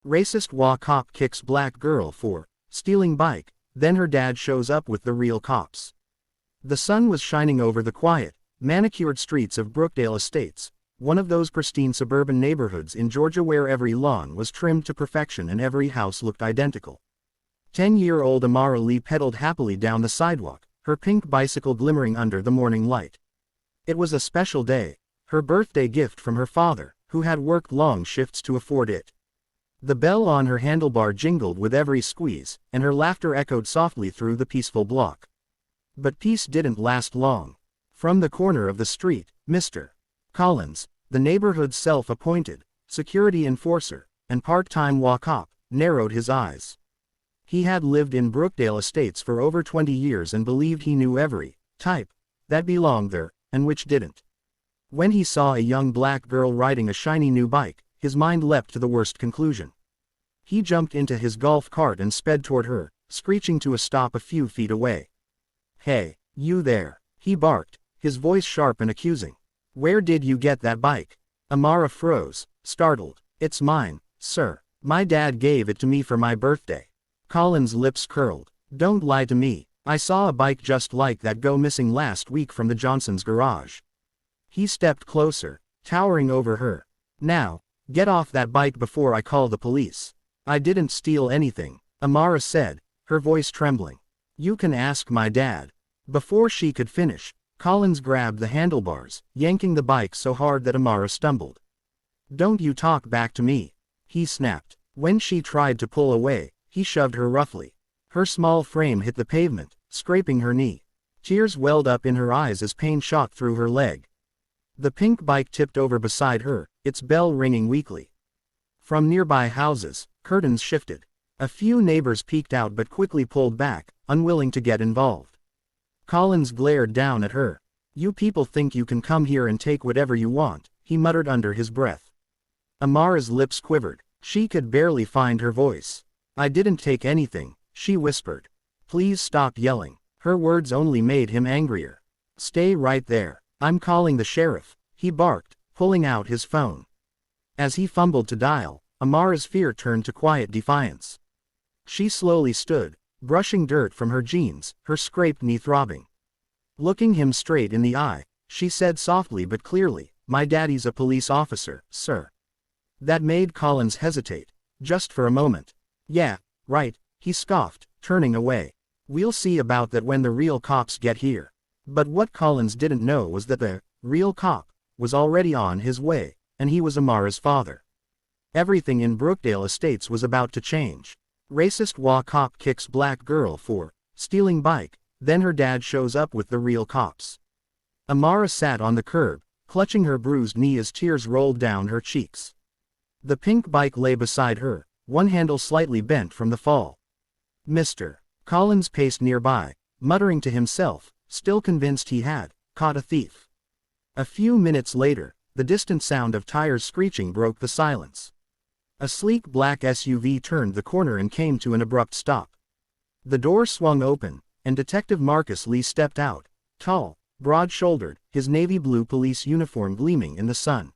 Racist HOA cop kicks black girl for stealing bike, then her dad shows up with the real cops. The sun was shining over the quiet, manicured streets of Brookdale Estates, one of those pristine suburban neighborhoods in Georgia where every lawn was trimmed to perfection and every house looked identical. 10-year-old Amara Lee pedaled happily down the sidewalk, her pink bicycle glimmering under the morning light. It was a special day, her birthday gift from her father, who had worked long shifts to afford it. The bell on her handlebar jingled with every squeeze, and her laughter echoed softly through the peaceful block. But peace didn't last long. From the corner of the street, Mr. Collins, the neighborhood's self-appointed security enforcer and part-time HOA cop, narrowed his eyes. He had lived in Brookdale Estates for over 20 years and believed he knew every type that belonged there, and which didn't. When he saw a young black girl riding a shiny new bike, his mind leapt to the worst conclusion. He jumped into his golf cart and sped toward her, screeching to a stop a few feet away. "Hey, you there," he barked, his voice sharp and accusing. "Where did you get that bike?" Amara froze, startled. "It's mine, sir. My dad gave it to me for my birthday." Collins' lips curled. "Don't lie to me. I saw a bike just like that go missing last week from the Johnsons' garage." He stepped closer, towering over her. "Now, get off that bike before I call the police." "I didn't steal anything," Amara said, her voice trembling. "You can ask my dad." Before she could finish, Collins grabbed the handlebars, yanking the bike so hard that Amara stumbled. "Don't you talk back to me," he snapped. When she tried to pull away, he shoved her roughly. Her small frame hit the pavement, scraping her knee. Tears welled up in her eyes as pain shot through her leg. The pink bike tipped over beside her, its bell ringing weakly. From nearby houses, curtains shifted. A few neighbors peeked out but quickly pulled back, unwilling to get involved. Collins glared down at her. "You people think you can come here and take whatever you want," he muttered under his breath. Amara's lips quivered. She could barely find her voice. "I didn't take anything," she whispered. "Please stop yelling." Her words only made him angrier. "Stay right there. I'm calling the sheriff," he barked, pulling out his phone. As he fumbled to dial, Amara's fear turned to quiet defiance. She slowly stood, brushing dirt from her jeans, her scraped knee throbbing. Looking him straight in the eye, she said softly but clearly, "My daddy's a police officer, sir." That made Collins hesitate, just for a moment. "Yeah, right," he scoffed, turning away. "We'll see about that when the real cops get here." But what Collins didn't know was that the real cop was already on his way, and he was Amara's father. Everything in Brookdale Estates was about to change. Racist HOA cop kicks black girl for stealing bike, then her dad shows up with the real cops. Amara sat on the curb, clutching her bruised knee as tears rolled down her cheeks. The pink bike lay beside her, one handle slightly bent from the fall. Mr. Collins paced nearby, muttering to himself, still convinced he had caught a thief. A few minutes later, the distant sound of tires screeching broke the silence. A sleek black SUV turned the corner and came to an abrupt stop. The door swung open, and Detective Marcus Lee stepped out, tall, broad-shouldered, his navy blue police uniform gleaming in the sun.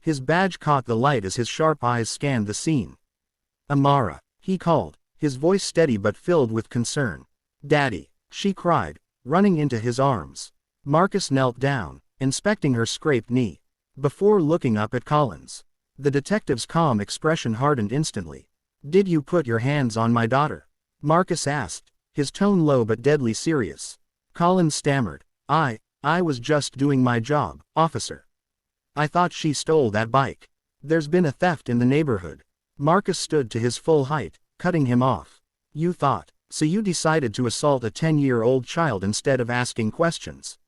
His badge caught the light as his sharp eyes scanned the scene. "Amara," he called, his voice steady but filled with concern. "Daddy," she cried, running into his arms. Marcus knelt down, inspecting her scraped knee, before looking up at Collins. The detective's calm expression hardened instantly. "Did you put your hands on my daughter?" Marcus asked, his tone low but deadly serious. Collins stammered, I was just doing my job, officer. I thought she stole that bike. There's been a theft in the neighborhood." Marcus stood to his full height, cutting him off. "You thought, so you decided to assault a 10-year-old child instead of asking questions."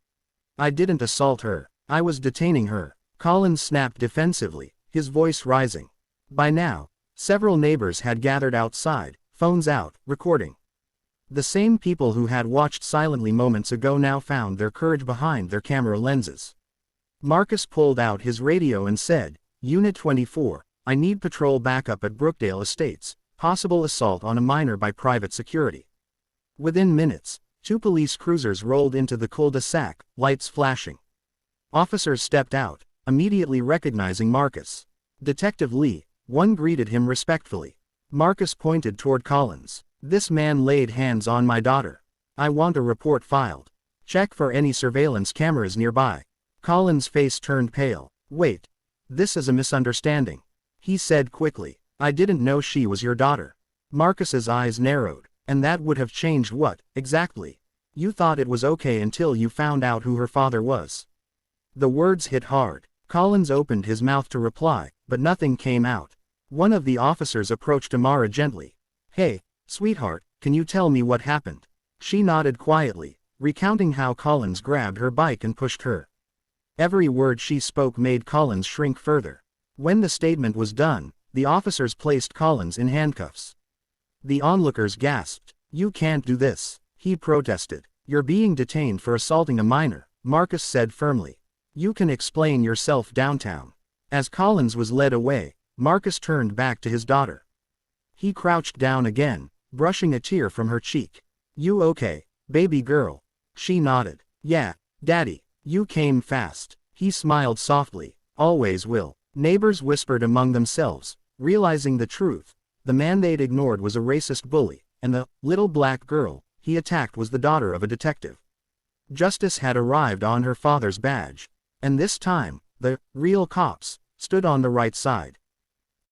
"I didn't assault her, I was detaining her," Collins snapped defensively, his voice rising. By now, several neighbors had gathered outside, phones out, recording. The same people who had watched silently moments ago now found their courage behind their camera lenses. Marcus pulled out his radio and said, "Unit 24, I need patrol backup at Brookdale Estates, possible assault on a minor by private security." Within minutes, 2 police cruisers rolled into the cul-de-sac, lights flashing. Officers stepped out, immediately recognizing Marcus. "Detective Lee, One greeted him respectfully. Marcus pointed toward Collins. "This man laid hands on my daughter. I want a report filed. Check for any surveillance cameras nearby." Collins' face turned pale. "Wait. This is a misunderstanding," he said quickly. "I didn't know she was your daughter." Marcus's eyes narrowed. "And that would have changed what, exactly? You thought it was okay until you found out who her father was." The words hit hard. Collins opened his mouth to reply, but nothing came out. One of the officers approached Amara gently. "Hey, sweetheart, can you tell me what happened?" She nodded quietly, recounting how Collins grabbed her bike and pushed her. Every word she spoke made Collins shrink further. When the statement was done, the officers placed Collins in handcuffs. The onlookers gasped. "You can't do this," he protested. "You're being detained for assaulting a minor," Marcus said firmly. "You can explain yourself downtown." As Collins was led away, Marcus turned back to his daughter. He crouched down again, brushing a tear from her cheek. "You okay, baby girl?" She nodded. "Yeah, Daddy, you came fast." He smiled softly. "Always will." Neighbors whispered among themselves, realizing the truth. The man they'd ignored was a racist bully, and the little black girl he attacked was the daughter of a detective. Justice had arrived on her father's badge. And this time, the real cops stood on the right side.